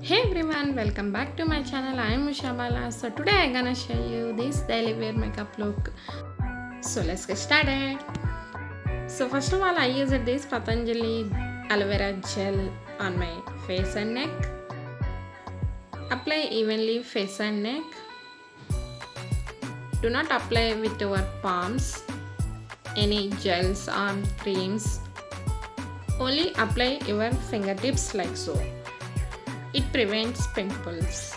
Hey everyone, welcome back to my channel. I am Usha. So today I'm gonna show you this daily wear makeup look. So let's get started. So first of all, I used this Patanjali aloe vera gel on my face and neck. Apply evenly face and neck. Do not apply with your palms any gels or creams. Only apply your fingertips like so. It prevents pimples.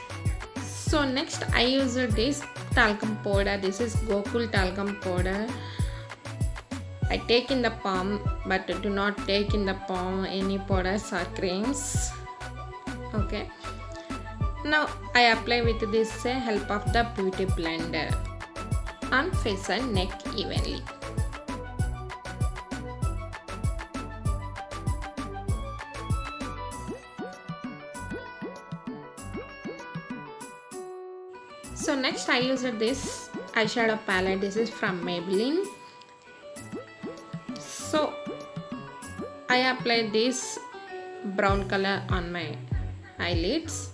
So next I use this talcum powder. This is Gokul talcum powder. I take in the palm, but do not take in the palm any powders or creams. Okay. Now I apply with this help of the beauty blender on face and neck evenly. So next I used this eyeshadow palette. This is from Maybelline. So I apply this brown color on my eyelids.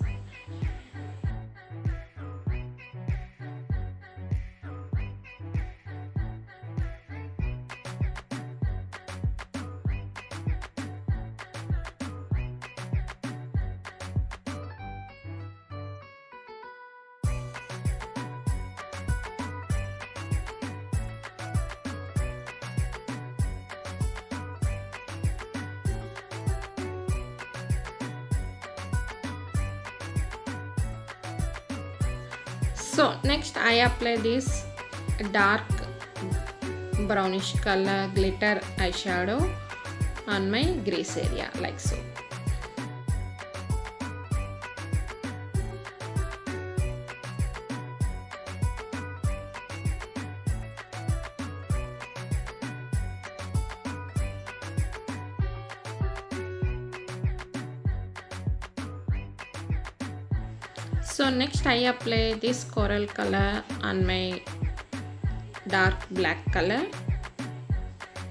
So next I apply this dark brownish color glitter eyeshadow on my crease area like so. So next I apply this coral color on my dark black color,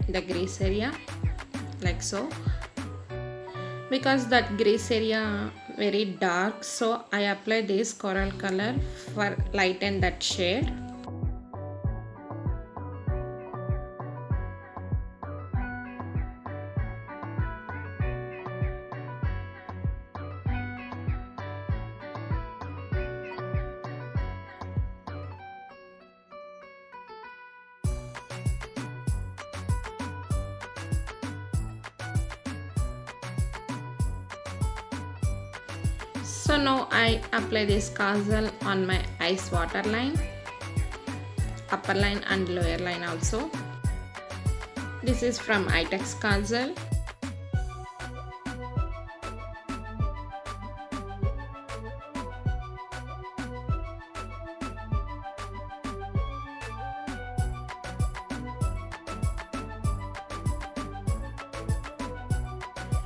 the crease area like so. Because that crease area very dark, so I apply this coral color for lighten that shade. So now I apply this kajal on my eyes waterline, upper line and lower line also. This is from Itex kajal.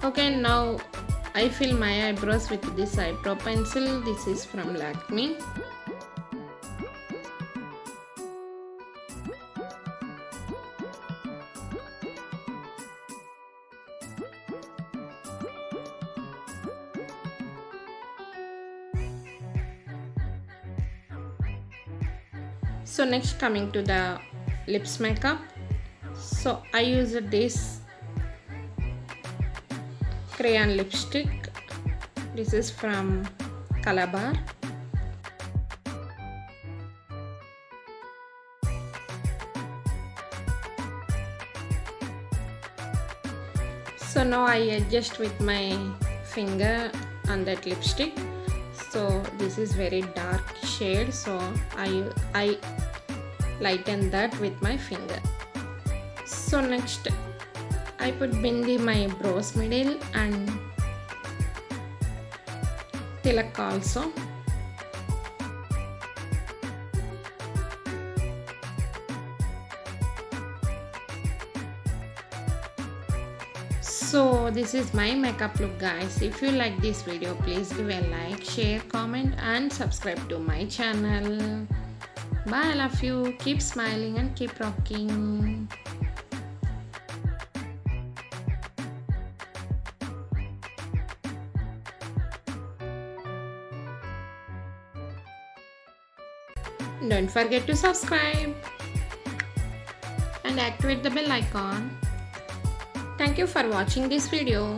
Okay, now I fill my eyebrows with this eyebrow pencil. This is from Lakme. So next coming to the lips makeup. So I use this crayon lipstick. This is from Calabar. So now I adjust with my finger on that lipstick. So this is very dark shade, so I lighten that with my finger. So next I put bindi my brows middle and tilak also. So this is my makeup look guys. If you like this video, please give a like, share, comment and subscribe to my channel. Bye, I love you. Keep smiling and keep rocking. Don't forget to subscribe and activate the bell icon. Thank you for watching this video.